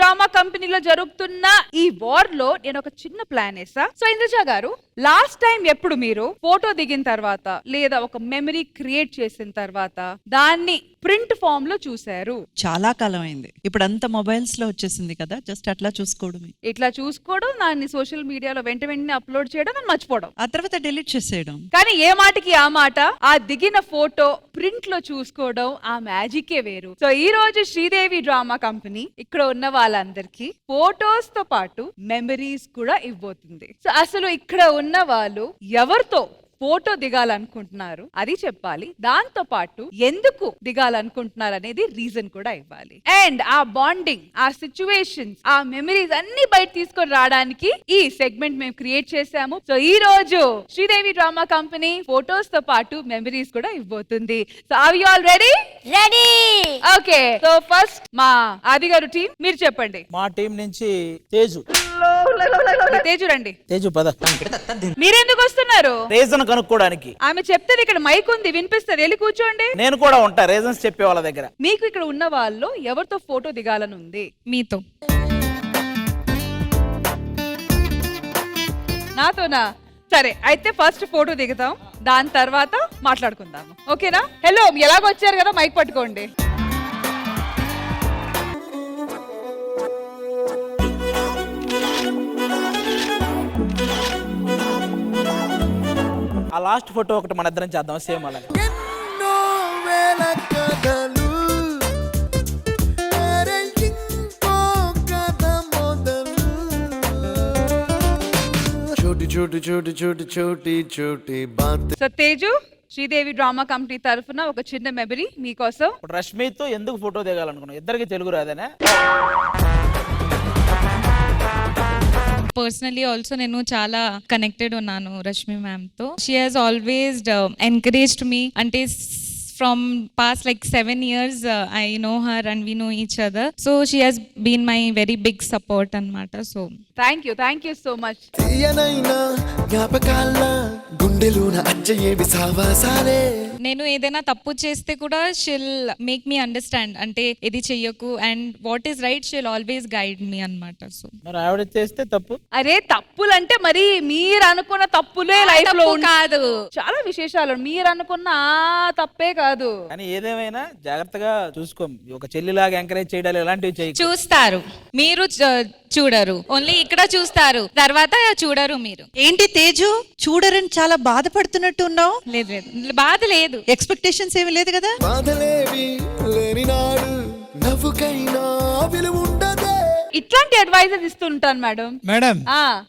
Drama కంపెనీలో జరుగుతున్న ఈ వార్ లో నేను ఒక చిన్న ప్లాన్ వేసా. సో ఇంద్రజ గారు, లాస్ట్ టైం ఎప్పుడు మీరు ఫోటో దిగిన తర్వాత లేదా ఒక మెమరీ క్రియేట్ చేసిన తర్వాత దాన్ని ప్రింట్ ఫామ్ లో చూసారు? చాలా కాలం అయింది. ఇప్పుడు అంతా మొబైల్స్ లో వచ్చేసింది కదా, జస్ట్ అట్లా చూసుకోవడమే. ఇట్లా చూసుకోవడం, దాన్ని సోషల్ మీడియాలో వెంటనే అప్లోడ్ చేయడం, దాన్ని మర్చిపోవడం, ఆ తర్వాత డిలీట్ చేసేయడం. కానీ ఏ మాటకి ఆ మాట, ఆ దిగిన ఫోటో ప్రింట్ లో చూసుకోవడం ఆ మ్యాజికే వేరు. సో ఈ రోజు శ్రీదేవి డ్రామా కంపెనీ ఇక్కడ ఉన్న వాళ్ళందరికీ ఫోటోస్ తో పాటు మెమరీస్ కూడా ఇవ్వబోతుంది. సో అసలు ఇక్కడ ఉన్న వాళ్ళు ఎవరితో ఫోటో దిగాలనుకుంటున్నారు అది చెప్పాలి, దాంతో పాటు ఎందుకు దిగాలనుకుంటున్నారు అనేది రీజన్ కూడా ఇవ్వాలి. అండ్ ఆ బాండింగ్, ఆ సిచ్యువేషన్స్, ఆ మెమరీస్ అన్ని బయట తీసుకొని రావడానికి ఈ సెగ్మెంట్ మేము క్రియేట్ చేసాము. సో ఈ రోజు శ్రీదేవి డ్రామా కంపెనీ ఫోటోస్ తో పాటు మెమరీస్ కూడా ఇవ్వబోతుంది. So are you all ready? Ready. Okay, so first మా ఆది గారు టీం మీరు చెప్పండి. మా టీం నుంచి తేజు. తేజు రండి. తేజు పద. మీరెందుకు వస్తున్నారు? రీజన్ కనుక్కోవడానికి. ఆమె చెప్తుంది, ఇక్కడ మైక్ ఉంది వినిపిస్తుంది, వెళ్ళి కూర్చోండి. నేను కూడా ఉంటా రీజన్స్ చెప్పే వాళ్ళ దగ్గర. మీకు ఇక్కడ ఉన్న వాళ్ళు ఎవరితో ఫోటో దిగాలని ఉంది? మీతో. నాతోనా? సరే, అయితే ఫస్ట్ ఫోటో దిగుతాం, దాని తర్వాత మాట్లాడుకుందాము. ఓకేనా? హలో, ఎలాగొచ్చారు కదా, మైక్ పట్టుకోండి. ఆ లాస్ట్ ఫోటో ఒకటి మన ఇద్దరం చేద్దాం సేమ్ అలా. So Teju, Sridevi drama company తరఫున ఒక చిన్న మెమరీ మీకోసం. రష్మితో ఎందుకు ఫోటో దిగాలనుకున్నాం? ఇద్దరికి తెలుగు రాదనే. పర్సనలీ ఆల్సో నేను చాలా కనెక్టెడ్ ఉన్నాను రష్మి మ్యామ్ తో. షీ హాజ్ ఆల్వేస్ ఎంకరేజ్డ్ మీ. అంటే from past like 7 years I know her and we know each other, so she has been my very big support anamata. So thank you so much. నేను ఏదైనా తప్పు చేస్తే కూడా she'll make me understand, అంటే ఇది చెయ్యకు and what is right, she'll always guide me అన్నమాట. So మరి ఆవిడ చేస్తే తప్పు? అరే తప్పులంటే మరి మీరు అనుకున్న తప్పులే లైఫ్ లో కాదు, చాలా విశేషాలు. మీరు అనుకున్న తప్పే కాదు. కానీ ఏదేమైనా జాగ్రత్తగా చూసుకో. ఒక చెల్లిలాగా ఎంకరేజ్ చేయడాలు ఇలాంటివి చేయి. చూస్తారు మీరు, చూడరు. ఓన్లీ ఇక్కడ చూస్తారు, తర్వాత చూడరు. మీరు ఏంటి తేజు, చూడరని చాలా బాధపడుతున్నట్టు ఉన్నావు? లేదు లేదు, బాధ లేదు. ఎక్స్పెక్టేషన్స్ ఏమీ లేదు కదా? ఇట్లాంటి అడ్వైజెస్ ఇస్తుంటాను మేడం. మేడం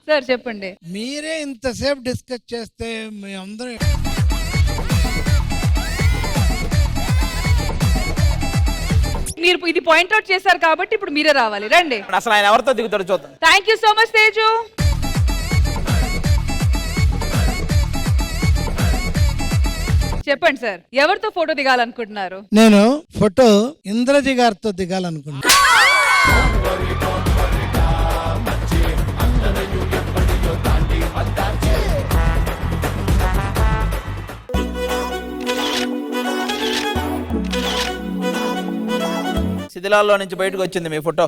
సార్ చెప్పండి. మీరే ఇంతసేపు డిస్కస్ చేస్తే మీ అందరూ మీరు ఇది పాయింట్ అవుట్ చేశారు కాబట్టి ఇప్పుడు మీరే రావాలి. రండి. అసలు ఆయన ఎవరితో దిగుతాడో చూద్దాం. Thank you so much Teju. చెప్పండి సార్, ఎవరితో ఫోటో దిగాలనుకుంటున్నారు? నేను ఫోటో ఇంద్రజి గారితో దిగాలనుకున్నా. శిథిలాల్లో నుంచి బయటకు వచ్చింది మీ ఫోటో.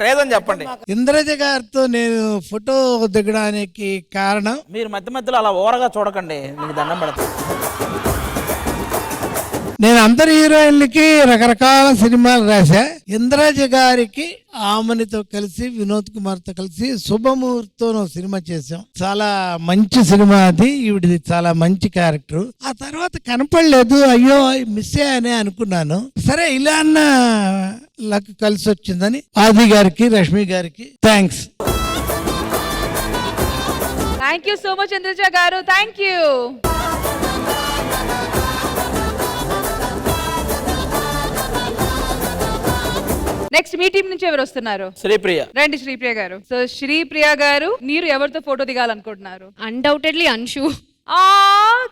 రీజన్ చెప్పండి. ఇంద్రజ గారితో నేను ఫోటో దిగడానికి కారణం, మీరు మధ్య మధ్యలో అలా ఓరగా చూడకండి, మీకు దండం పెడతాను. నేను అందరి హీరోయిన్లకి రకరకాల సినిమాలు రాశా. ఇంద్రజ గారికి ఆమెనితో కలిసి, వినోద్ కుమార్ తో కలిసి శుభముహూర్తం సినిమా చేసాం. చాలా మంచి సినిమా అది. ఈవిడిది చాలా మంచి క్యారెక్టర్. ఆ తర్వాత కనపడలేదు, అయ్యో మిస్ అయ్యానే అనుకున్నాను. సరే ఇలా అన్న లక్ కలిసి వచ్చిందని ఆది గారికి, రష్మి గారికి thanks. Thank you so much Indraja garu. Thank you. Next మీ టీం నుంచి ఎవరు వస్తున్నారు? శ్రీప్రియ. రండి శ్రీప్రియ గారు. సో శ్రీప్రియ గారు, మీరు ఎవరితో ఫోటో దిగాలనుకుంటున్నారు? Undoubtedly Anshu.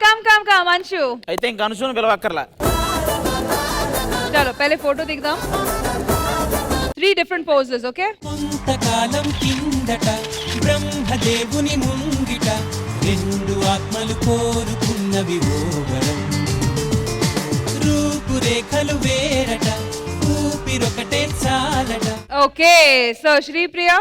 Come come come Anshu. అయితే ఇంక అంశుని పిలవక్కర్లా. చలో పहले ఫోటో దిగుదాం. 3 డిఫరెంట్ పోజెస్. ఓకే. కొంతకాలం కిందట బ్రహ్మదేవుని ముంగిట రెండు ఆత్మలు కోరుకున్నవి ఓ వరం. రూపురేఖలు వేరట, ఊపిరొకటే చాలట. ఓకే సో శ్రీప్రియ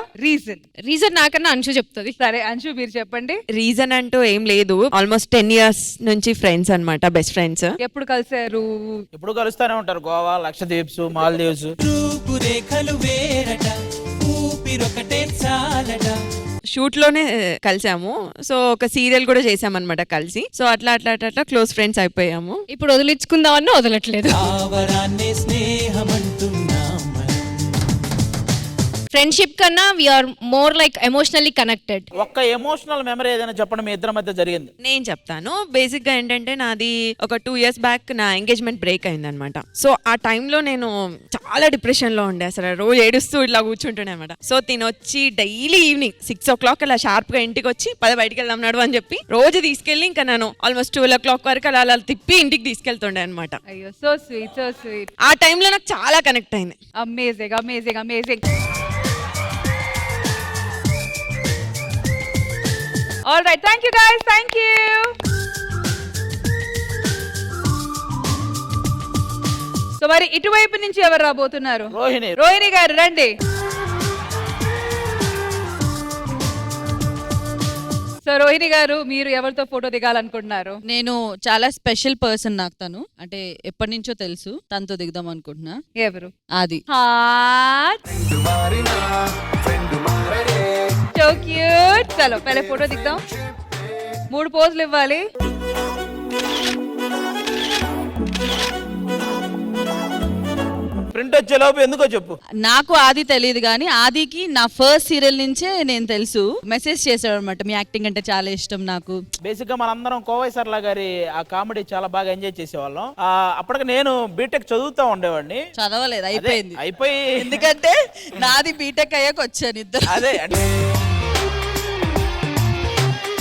రీజన్ నాకన్నా అంశు చెప్తుంది. సరే అంశు మీరు చెప్పండి. రీజన్ అంటూ ఏం లేదు, ఆల్మోస్ట్ 10 years నుంచి ఫ్రెండ్స్ అన్నమాట, బెస్ట్ ఫ్రెండ్స్. ఎప్పుడు కలిసారు? ఎప్పుడు కలుస్తానే ఉంటారు, గోవా, లక్షద్వీప్స్, మాల్దీవ్స్. రూపురేఖలు వేరట, ఊపిరొకటే చాలట. షూట్ లోనే కలిసాము, సో ఒక సీరియల్ కూడా చేసామన్నమాట కలిసి. సో అట్లా అట్లా అట్లా అట్లా క్లోజ్ ఫ్రెండ్స్ అయిపోయాము. ఇప్పుడు వదిలించుకుందామన్నా వదలట్లేదు. ఆవరాన్నే స్నేహమంటున్నాం మనం. ఫ్రెండ్షిప్ కన్నా we are more like emotionally connected. ఒక్క ఎమోషనల్ మెమరీ ఏదైనా చెప్పండి మీ ఇద్దరి మధ్య జరిగింది. నేను చెప్తాను. బేసిక్ గా ఏంటంటే నాది ఒక 2 years బ్యాక్ నా ఎంగేజ్మెంట్ బ్రేక్ అయింది అనమాట. సో ఆ టైంలో నేను చాలా డిప్రెషన్ లో ఉండే, అసలు రోజు ఏడుస్తూ ఇట్లా కూర్చుంటుండే అనమాట. సో తినొచ్చి డైలీ ఈవినింగ్ 6 o'clock అలా షార్ప్ గా ఇంటికి వచ్చి బయటికి వెళ్దాం నడు అని చెప్పి రోజు తీసుకెళ్ళి ఇంకా నేను ఆల్మోస్ట్ 12 o'clock వరకు అలా అలా తిప్పి ఇంటికి తీసుకెళ్తుండే అనమాట. అయ్యో సో స్వీట్ సో స్వీట్. ఆ టైంలో నాకు చాలా కనెక్ట్ అయింది. Amazing amazing amazing. All right, thank you guys, thank you. So మరి ఇటువైపు నుంచి ఎవరు రాబోతున్నారు? రోహిణి. రోహిణి గారు రండి. సో రోహిణి గారు మీరు ఎవరితో ఫోటో దిగాలనుకుంటున్నారు? నేను చాలా స్పెషల్ పర్సన్ నాకు తను, అంటే ఎప్పటి నుంచో తెలుసు, తనతో దిగుదాం అనుకుంటున్నా. ఎవరు? ఆది. So cute. చలో పहले ఫోటో దిగుదాం. 3 పోజులు ఇవ్వాలి. ప్రింట్ వచ్చే లోపు ఎందుకో చెప్పు. నాకు ఆది తెలియదు కానీ ఆదికి నా ఫస్ట్ సీరియల్ నుంచే నేను తెలుసు. మెసేజ్ చేశాడు అనమాట, మీ యాక్టింగ్ అంటే చాలా ఇష్టం నాకు. బేసిక్ గా మనందరం కోవై సర్లా గారి ఆ కామెడీ చాలా బాగా ఎంజాయ్ చేసేవాళ్ళం. అప్పటికి నేను బీటెక్ చదువుతా ఉండేవాడిని. చదవలేదు, అయిపోయింది. అయిపోయి ఎందుకంటే నాది బీటెక్ అయ్యాక వచ్చాను ఇద్దరు. అదే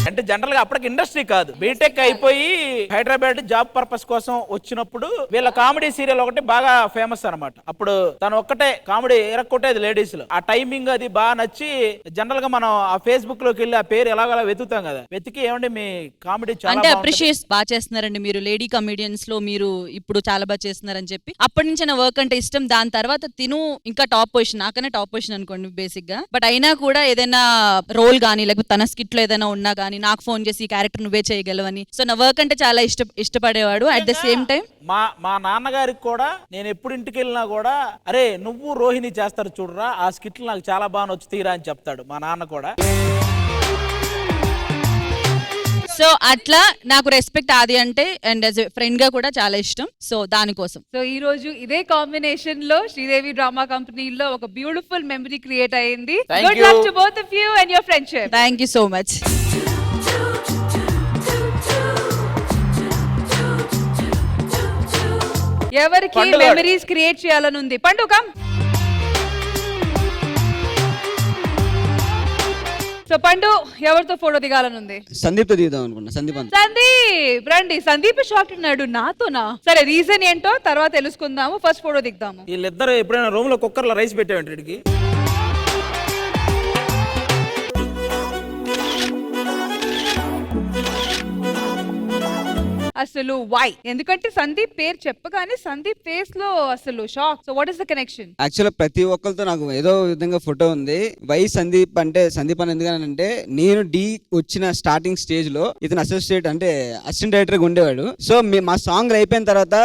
అంటే జనరల్ గా అప్పటికి ఇండస్ట్రీ కాదు, బీటెక్ అయిపోయి హైదరాబాద్ జాబ్ పర్పస్ కోసం వచ్చినప్పుడు వీళ్ళ కామెడీ సీరియల్ ఒకటి బాగా ఫేమస్ అన్నమాట. అప్పుడు తను ఒక్కటే కామెడీ ఎరక్కొట్టేది లేడీస్ లో. ఆ టైమింగ్ అది బాగా నచ్చి జనరల్ గా మనం ఆ ఫేస్బుక్ లోకి వెళ్ళి ఆ పేరు ఎలాగలా వెతుకుతాం కదా, వెతికి ఏమండి మీ కామెడీ చాలా అంటే అప్రిషియేట్ బాగా చేస్తున్నారండి మీరు, లేడీ కమెడియన్స్ లో మీరు ఇప్పుడు చాలా బాగా చేస్తున్నారని చెప్పి అప్పటి నుంచి నా వర్క్ అంటే ఇష్టం. దాని తర్వాత తిను ఇంకా టాప్ పొజిషన్, నాకనే టాప్ పొజిషన్ అనుకోండి బేసిక్ గా. బట్ అయినా కూడా ఏదైనా రోల్ గానీ లేకపోతే తన స్కిట్ లో ఏదైనా ఉన్నా గానీ నాకు ఫోన్ చేసి ఈ క్యారెక్టర్ నువ్వే చేయగలవని. సో నా వర్క్ అంటే చాలా ఇష్టపడేవాడు. అట్ ద సేమ్ టైం మా నాన్నగారికి కూడా నేను ఎప్పుడు ఇంటికి వెళ్ళినా కూడా అరే నువ్వు రోహిణి చేస్తారు చూడరా, ఆ స్కిట్లు నాకు చాలా బాగా నచ్చుతీరా అని చెప్తాడు మా నాన్న కూడా. సో అట్లా నాకు రెస్పెక్ట్ ఆది అంటే, అండ్ యాజ్ ఎ ఫ్రెండ్ గా కూడా చాలా ఇష్టం. సో దానికోసం సో ఈ రోజు ఇదే కాంబినేషన్ లో శ్రీదేవి డ్రామా కంపెనీలో ఒక బ్యూటిఫుల్ మెమరీ క్రియేట్ అయ్యింది. Thank good you. Luck to both of you and your friendship. Thank you so much. ఎవరికి పండు గారు. మెమరీస్ క్రియేట్ చేయాలని ఉంది? పండు కమ్. సో పండు ఎవరితో ఫోటో దిగాలని ఉంది? సందీప్ తో దిగుదాం అనుకున్నా. సందీప్ రండి. సందీప్ షాక్ ఉన్నాడు నాతోనా? సరే రీజన్ ఏంటో తర్వాత తెలుసుకుందాము, ఫస్ట్ ఫోటో దిగుదాము. వీళ్ళిద్దరు ఎప్పుడైనా రూమ్ లో కుక్కర్లో రైస్ పెట్టామంటే వీడికి. అసలు వై? ఎందుకంటే సందీప్ పేరు చెప్పగానే సందీప్ ఫేస్ లో అసలు shock. So what is the connection? Actual ప్రతి ఒక్కరితో నాకు ఏదో విధంగా ఫోటో ఉంది. వై సందీప్ అంటే సందీప్ అని ఎందుకంటే నేను డి వచ్చిన స్టార్టింగ్ స్టేజ్ లో ఇతను అసోసియేట్ అంటే అసిస్టెంట్ డైరెక్టర్ గా ఉండేవాడు. సో మా సాంగ్ అయిపోయిన తర్వాత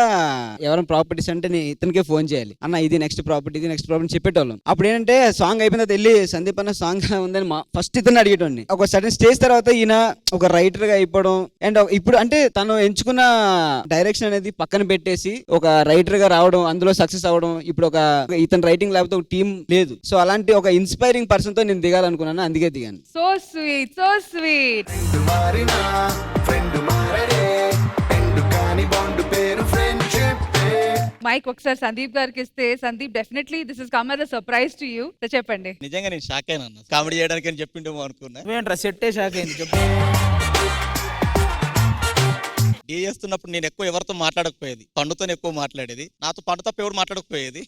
ఎవరైనా ప్రాపర్టీస్ అంటే నేను ఇతనికే ఫోన్ చేయాలి, అన్న ఇది నెక్స్ట్ ప్రాపర్టీ, ఇది నెక్స్ట్ ప్రాపర్టీ చెప్పేటోళ్ళం. అప్పుడు ఏంటంటే సాంగ్ అయిపోయిన తర్వాత వెళ్ళి సందీప్ అన్న సాంగ్ ఉందని ఫస్ట్ ఇతను అడిగేటోండి. ఒక సడన్ స్టేజ్ తర్వాత ఈయన ఒక రైటర్ గా అయిపోవడం, అండ్ ఇప్పుడు అంటే తను ఎంచుకున్న డైరెక్షన్ అనేది పక్కన పెట్టేసి ఒక రైటర్ గా రావడం, అందులో సక్సెస్ అవ్వడం. ఇప్పుడు ఒక ఇతను రైటింగ్ లేకపోతే ఒక టీం లేదు. సో అలాంటి ఒక ఇన్స్పైరింగ్ పర్సన్ తో నేను దిగాలనుకున్నాను, అందుకే దిగాను. So sweet so sweet. Mic ఒకసారి సందీప్ గారికి ఇస్తే Sandeep definitely this is come as a surprise to you. So చెప్పండి. నిజంగా నేను షాక్ అయినా కామెడీ చేయడానికి అని చెప్పిండేమో అనుకున్నా. నువ్వేంట్రా సెట్టే షాక్ అయింది చెప్పు. డీ చేస్తున్నప్పుడు నేను ఎక్కువ ఎవరితో మాట్లాడకపోయేది, పండుతో ఎక్కువ మాట్లాడేది. నాతో పండు తప్ప ఎవరు మాట్లాడకపోయేది.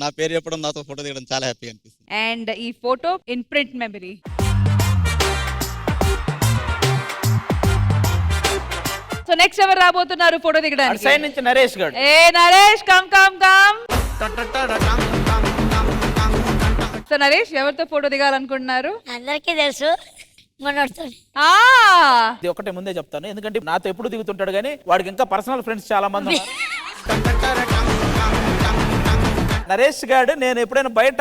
నా పేరు చెప్పడం, నాతో ఫోటో తీయడం చాలా హ్యాపీగా అనిపిస్తుంది. అండ్ ఈ photo in print memory. So next ఎవరు రాబోతున్నారు ఫోటో దిగడానికి? సైడ్ నుంచి నరేష్ గారు. ఏ Naresh come come come. So Naresh ఎవరితో ఫోటో దిగాలనుకుంటున్నారు? అందరికీ తెలుసు మనోడితో. ఆ ఇది ఒకటే ముందే చెప్తాను, ఎందుకంటే నాతో ఎప్పుడు దిగుతుంటాడు కానీ వాడికి ఇంకా పర్సనల్ ఫ్రెండ్స్ చాలా మంది ఉన్నారు. నరేష్ గారు నేను ఎప్పుడైనా బయట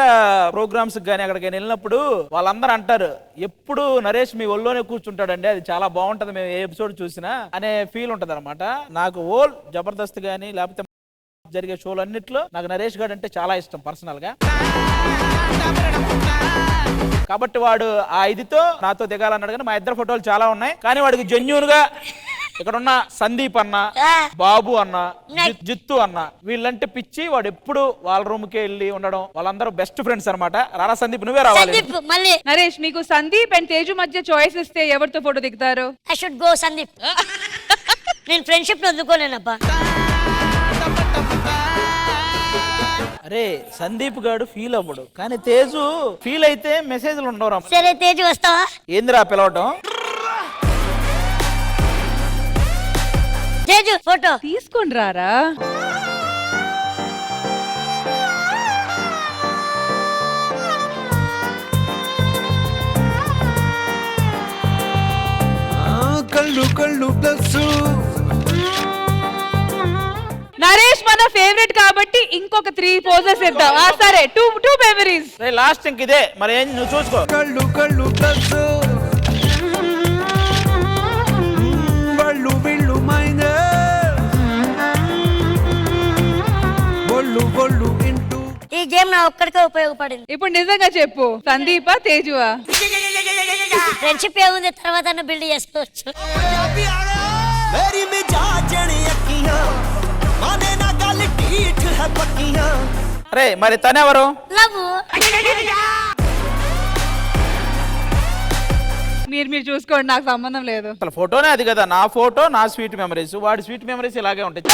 ప్రోగ్రామ్స్ కానీ అక్కడికి వెళ్ళినప్పుడు వాళ్ళందరూ అంటారు ఎప్పుడు నరేష్ మీ ఒళ్ళోనే కూర్చుంటాడండి, అది చాలా బాగుంటది మేము ఏ ఎపిసోడ్ చూసినా అనే ఫీల్ ఉంటది అనమాట. నాకు ఓల్ జబర్దస్త్ కానీ లేకపోతే జరిగే షోలు అన్నిట్లో నాకు నరేష్ గారు అంటే చాలా ఇష్టం పర్సనల్ గా. కాబట్టి వాడు ఆ ఇదితో నాతో దిగాలన్నాడు, కానీ మా ఇద్దరు ఫోటోలు చాలా ఉన్నాయి. కానీ వాడికి జెన్యూన్ గా ఇక్కడ ఉన్న సందీప్ అన్న, బాబు అన్న, జిత్తు అన్న వీళ్ళంటే పిచ్చి. వాడు ఎప్పుడు వాళ్ళ రూమ్ కి వెళ్ళి ఉండడం, వాళ్ళందరూ బెస్ట్ ఫ్రెండ్స్ అనమాట. రారా సందీప్, నువ్వే రావాలి. మళ్ళీ నరేష్ మీకు సందీప్ అండ్ తేజు మధ్య చాయిస్ ఇస్తే ఎవరితో ఫోటో దిగుతారు? I should go Sandeep. నేను ఫ్రెండ్షిప్ వదులుకోలేనబ్బా. అరే సందీప్ గాడు ఫీల్ అవ్వడు, కానీ తేజు ఫీల్ అయితే మెసేజ్లు ఉండవు. సరే తేజు వస్తావా? ఏందిరా పిలవటం? తేజు ఫోటో తీసుకొని రారా. కళ్ళు కళ్ళు ప్లస్ నరేష్ మన ఫేవరెట్ కాబట్టి ఇంకొక 3 పోజెస్ ఇద్దాం. సరే 2 మెమరీస్. లాస్ట్ ఇంక ఇదే మరి ఏం నువ్వు చూసుకో. కళ్ళు కళ్ళు ప్లస్ వాళ్ళు వీళ్ళు మైనస్ ఒళ్ళు ఒళ్ళు ఇంటూ. ఈ గేమ్ నా ఒక్కడికే ఉపయోగపడింది. ఇప్పుడు నిజంగా చెప్పు, సందీపా తేజువా? ఫ్రెండ్షిప్ ఏముంది, తర్వాత బిల్డ్ చేసుకోవచ్చు. मेरी मिजाज अखियां माने ना गल ठीक है पक्कियां. అరే మరి తనెవరు? లవ్. మీరు చూసుకోండి, నాకు సంబంధం లేదు. అసలు ఫోటోనే అది కదా, నా ఫోటో నా స్వీట్ మెమరీస్, వాడి స్వీట్ మెమరీస్ ఇలాగే ఉంటాయి.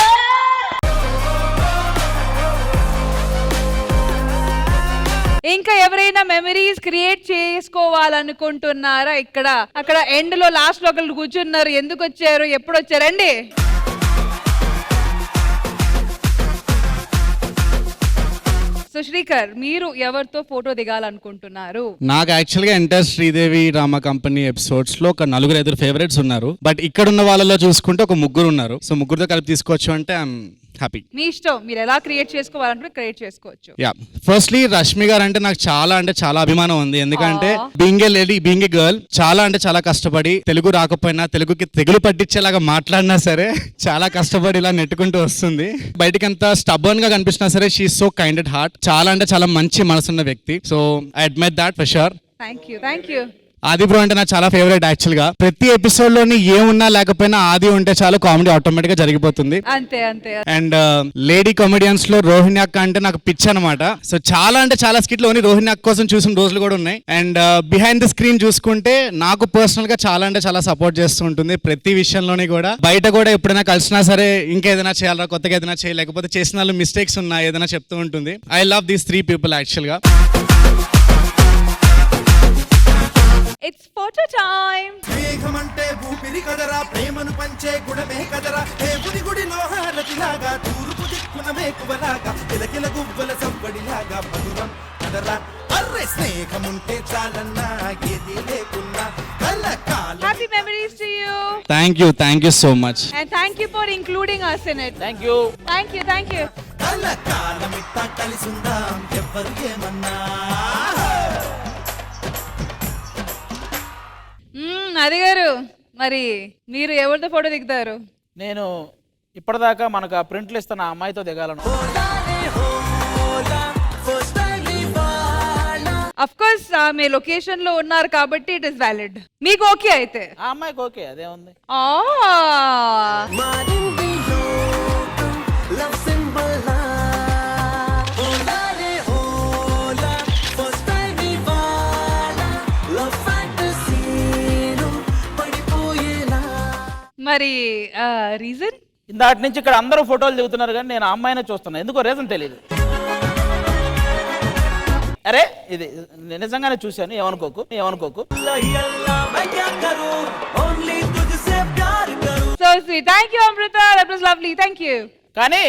ఇంకా ఎవరైనా మెమరీస్ క్రియేట్ చేసుకోవాలనుకుంటున్నారా? ఇక్కడ అక్కడ ఎండ్ లో లాస్ట్ లో ఒకళ్ళు కూర్చున్నారు. ఎందుకు వచ్చారు, ఎప్పుడు వచ్చారండి? సో శ్రీకర్, మీరు ఎవరితో ఫోటో దిగాలనుకుంటున్నారు? నాకు యాక్చువల్గా enter Sridevi drama company episodes లో ఒక 4-5 ఫేవరెట్స్ ఉన్నారు. బట్ ఇక్కడ ఉన్న వాళ్ళలో చూసుకుంటే ఒక 3 ఉన్నారు. సో 3తో కలిపి తీసుకోవచ్చు అంటే ఐఎమ్ హ్యాపీ. మీ ఇష్టం, మీరు ఎలా క్రియేట్ చేసుకోవాలంటే క్రియేట్ చేసుకోవచ్చు. యా, ఫస్ట్లీ రష్మి గారు అంటే నాకు చాలా అభిమానం ఉంది. ఎందుకంటే being a lady, being a girl, చాలా కష్టపడి తెలుగు రాకపోయినా తెలుగుకి తెగులు పట్టించేలాగా మాట్లాడినా సరే చాలా కష్టపడి ఇలా నెట్టుకుంటూ వస్తుంది. బయటికి అంత స్టబర్న్ గా కనిపించినా సరే she is so kind at heart. చాలా మంచి మనసున్న వ్యక్తి. So I admire that for sure. Thank you. ఆది బ్రో అంటే నాకు చాలా ఫేవరెట్ యాక్చువల్ గా. ప్రతి ఎపిసోడ్ లోని ఏమున్నా లేకపోయినా ఆది ఉంటే చాలా కామెడీ ఆటోమేటిక్ గా జరిగిపోతుంది. అంతే. అండ్ లేడీ కామెడియన్స్ లో రోహిణి అక్క అంటే నాకు పిచ్చి అనమాట. సో చాలా స్కిట్ లోని రోహిణి అక్క కోసం చూసిన రోజులు కూడా ఉన్నాయి. అండ్ బిహైండ్ ద స్క్రీన్ చూసుకుంటే నాకు పర్సనల్ గా చాలా సపోర్ట్ చేస్తూ ఉంటుంది ప్రతి విషయంలోని కూడా. బయట కూడా ఎప్పుడైనా కలిసినా సరే ఇంకేదైనా చేయాలా, కొత్తగా ఏదైనా చేయాలి, లేకపోతే చేసిన వాళ్ళు మిస్టేక్స్ ఉన్నా ఏదైనా చెప్తూ ఉంటుంది. I love these 3 people actual గా. It's photo time. మేఘమంటే ఊపిరి కదరా, ప్రేమను పంచే గుణమే కదరా, దేవుని గుడిలో హారతిలాగా తూర్పు దిక్కున మేకువలాగా కిలకిల గువ్వల సంబడిలాగా మధురం కదరా. అర్రే స్నేహముంటే చాలన్నా ఏది లేకున్నా కలకాలం. Happy memories to you. Thank you so much. And thank you for including us in it. Thank you. Thank you. కలకాలం ఇట్టా కలిసుందాం ఎవ్వరు ఏమన్నా. అది గారు, మరి మీరు ఎవరితో ఫోటో దిగుతారు? నేను ఇప్పటిదాకా మనకు ఆ ప్రింట్లు ఇస్తున్న ఆ అమ్మాయితో దిగాలను. అఫ్ కోర్స్ ఆమె లొకేషన్ లో ఉన్నారు కాబట్టి ఇట్ ఇస్ వ్యాలిడ్. మీకు ఓకే అయితే? ఆ అమ్మాయికి ఓకే, అదేముంది. మరి రీజన్? ఇందాటి నుంచి ఇక్కడ అందరూ ఫోటోలు దిగుతున్నారు కానీ నేను ఆ అమ్మాయినే చూస్తున్నా. ఎందుకో రీజన్ తెలియదు. అరే ఇది నిజంగానే చూశాను, ఏమనుకోకు. ఓన్లీ తుజ్సే ప్యార్ కరూ. So sweet. Thank you Amrita, that was lovely. Thank you. కానీ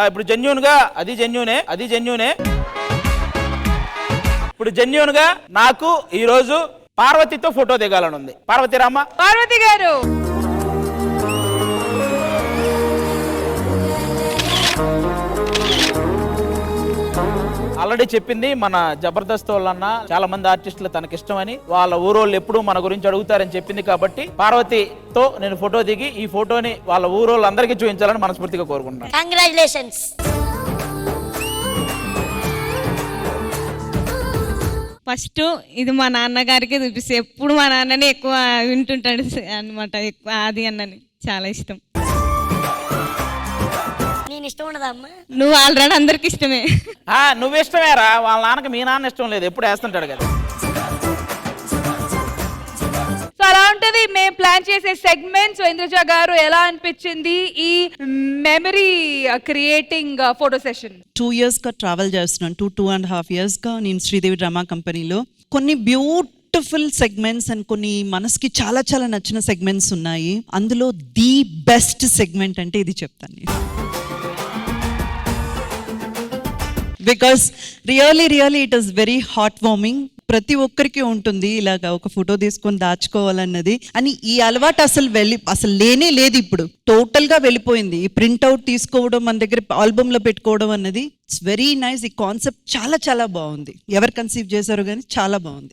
ఇప్పుడు జెన్యూన్ గా అది జెన్యూనే. ఇప్పుడు జెన్యూన్ గా నాకు ఈ రోజు పార్వతితో ఫోటో దిగాలని ఉంది. పార్వతి గారు ఆల్రెడీ చెప్పింది మన జబర్దస్త్ వాళ్ళన్న చాలా మంది ఆర్టిస్టులు తనకిష్టమని, వాళ్ళ ఊరోళ్ళు ఎప్పుడు మన గురించి అడుగుతారని చెప్పింది కాబట్టి పార్వతితో నేను ఫోటో దిగి ఈ ఫోటోని వాళ్ళ ఊరోళ్ళందరికీ చూపించాలని మనస్ఫూర్తిగా కోరుకుంటున్నాను. కంగ్రాచులేషన్స్. ఫస్ట్ ఇది మా నాన్నగారికి చూపిస్తే ఎప్పుడు మా నాన్నని ఎక్కువ వింటుంటాడు అనమాట. ఎక్కువ ఆది అన్నని చాలా ఇష్టం. నేను ఇష్టం ఉండదా అమ్మా? నువ్వు ఆల్రెడీ అందరికి ఇష్టమే. నువ్వు ఇష్టమేరా, వాళ్ళ నాన్నకి మీ నాన్న ఇష్టం లేదు, ఎప్పుడు వేస్తుంటాడు కదా. సో అలా ఉంటది మేము ప్లాన్ చేసే సెగ్మెంట్. సో ఇంద్రజ గారు ఎలా అనిపించింది ఈ memory creating photo session? 2 years గా ట్రావెల్ చేస్తున్నాను. 2.5 years గా నేను శ్రీదేవి డ్రామా కంపెనీలో కొన్ని బ్యూటిఫుల్ సెగ్మెంట్స్ అండ్ కొన్ని మనసుకి చాలా చాలా నచ్చిన సెగ్మెంట్స్ ఉన్నాయి. అందులో ది బెస్ట్ సెగ్మెంట్ అంటే ఇది చెప్తాను నేను. Because really it is very heart warming. ప్రతి ఒక్కరికి ఉంటుంది ఇలాగా ఒక ఫోటో తీసుకొని దాచుకోవాలన్నది. అని ఈ అలవాటు అసలు లేనే లేదు. ఇప్పుడు టోటల్ గా వెళ్ళిపోయింది. ఈ ప్రింట్అవుట్ తీసుకోవడం, మన దగ్గర ఆల్బమ్ లో పెట్టుకోవడం అన్నది ఇట్స్ వెరీ నైస్. ఈ కాన్సెప్ట్ చాలా చాలా బాగుంది. ఎవరు కన్సీవ్ చేశారో కానీ చాలా బాగుంది.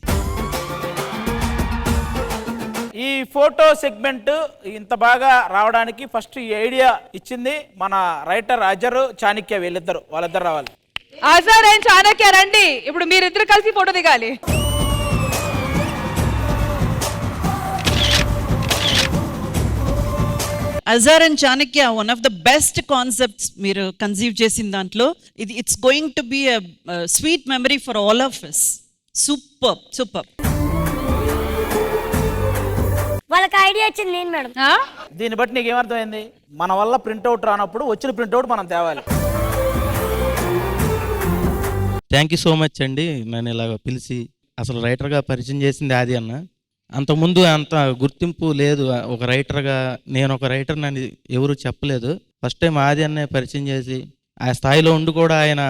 ఈ ఫోటో సెగ్మెంట్ ఇంత బాగా రావడానికి ఫస్ట్ ఈ ఐడియా ఇచ్చింది మన రైటర్ అజర్ చాణక్య. వాళ్ళిద్దరు రావాలి. అజర్ అండ్ చాణక్య రండి. ఇప్పుడు మీరిద్దరు కలిసి ఫోటో దిగాలి. Azhar and Chanakya one of the best concepts మీరు కన్సీవ్ చేసిన దాంట్లో. It's going to be a sweet memory for all of us. Super. వాళ్ళకి ఐడియా ఇచ్చింది నేను మేడం. దీన్ని బట్టి నీకు ఏమర్థమైంది? మన వల్ల ప్రింట్అవుట్ రానప్పుడు వచ్చిన ప్రింట్అవుట్ మనం తేవాలి. థ్యాంక్ యూ సో మచ్ అండి. నన్ను ఇలాగ పిలిచి అసలు రైటర్గా పరిచయం చేసింది ఆది అన్న. అంతకుముందు అంత గుర్తింపు లేదు. ఒక రైటర్గా నేను ఒక రైటర్ అని ఎవరు చెప్పలేదు. ఫస్ట్ టైం ఆది అన్నే పరిచయం చేసి ఆ స్థాయిలో ఉండి కూడా ఆయన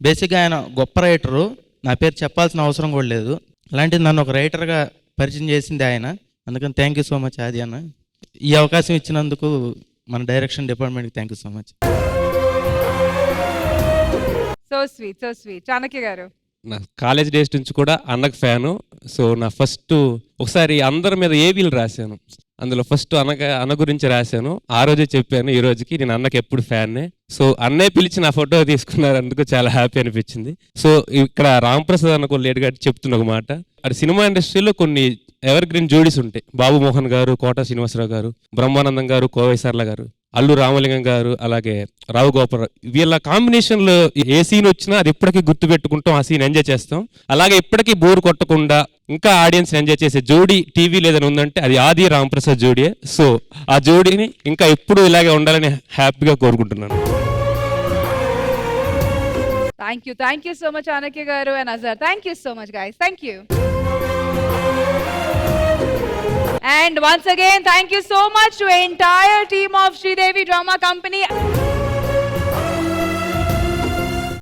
బేసిక్గా ఆయన గొప్ప రైటరు. నా పేరు చెప్పాల్సిన అవసరం కూడా లేదు. అలాంటిది నన్ను ఒక రైటర్గా పరిచయం చేసింది ఆయన. అందుకని థ్యాంక్ యూ సో మచ్ ఆది అన్న. ఈ అవకాశం ఇచ్చినందుకు మన డైరెక్షన్ డిపార్ట్మెంట్కి thank you so much. So sweet. Chanakya గారు, నా కాలేజ్ డేస్ నుంచి కూడా అన్నకు ఫ్యాను. సో నా ఫస్ట్ ఒకసారి అందరి మీద ఏబీలు రాశాను. అందులో ఫస్ట్ అన్న గురించి రాశాను. ఆ రోజే చెప్పాను, ఈ రోజుకి నేను అన్నకి ఎప్పుడు ఫ్యాన్నే. సో అన్నే పిలిచి నా ఫోటో తీసుకున్నందుకు చాలా హ్యాపీ అనిపించింది. సో ఇక్కడ రాంప్రసాద్ అన్నకు లేట్ గారు చెప్తున్న ఒక మాట, అది సినిమా ఇండస్ట్రీలో కొన్ని ఎవర్ గ్రీన్ జోడీస్ ఉంటాయి. బాబు మోహన్ గారు, కోట శ్రీనివాసరావు గారు, బ్రహ్మానందం గారు, కోవైసర్ల గారు, అల్లు రామలింగం గారు, అలాగే రావు గోపాలరావు. వీళ్ళ కాంబినేషన్లో ఏ సీన్ వచ్చినా అది ఇప్పటికీ గుర్తు పెట్టుకుంటాం, ఆ సీన్ ఎంజాయ్ చేస్తాం. అలాగే ఇప్పటికీ బోర్ కొట్టకుండా ఇంకా ఆడియన్స్ ఎంజాయ్ చేసే జోడీ టీవీ లేదని ఉందంటే అది ఆది రాంప్రసాద్ జోడీయే. సో ఆ జోడీని ఇంకా ఎప్పుడు ఇలాగే ఉండాలని హ్యాపీగా కోరుకుంటున్నాను. Thank you so much Chanakya గారు and Azhar. Thank you so much guys. Thank you. And once again, thank you so much to the entire team of Sridevi Drama Company.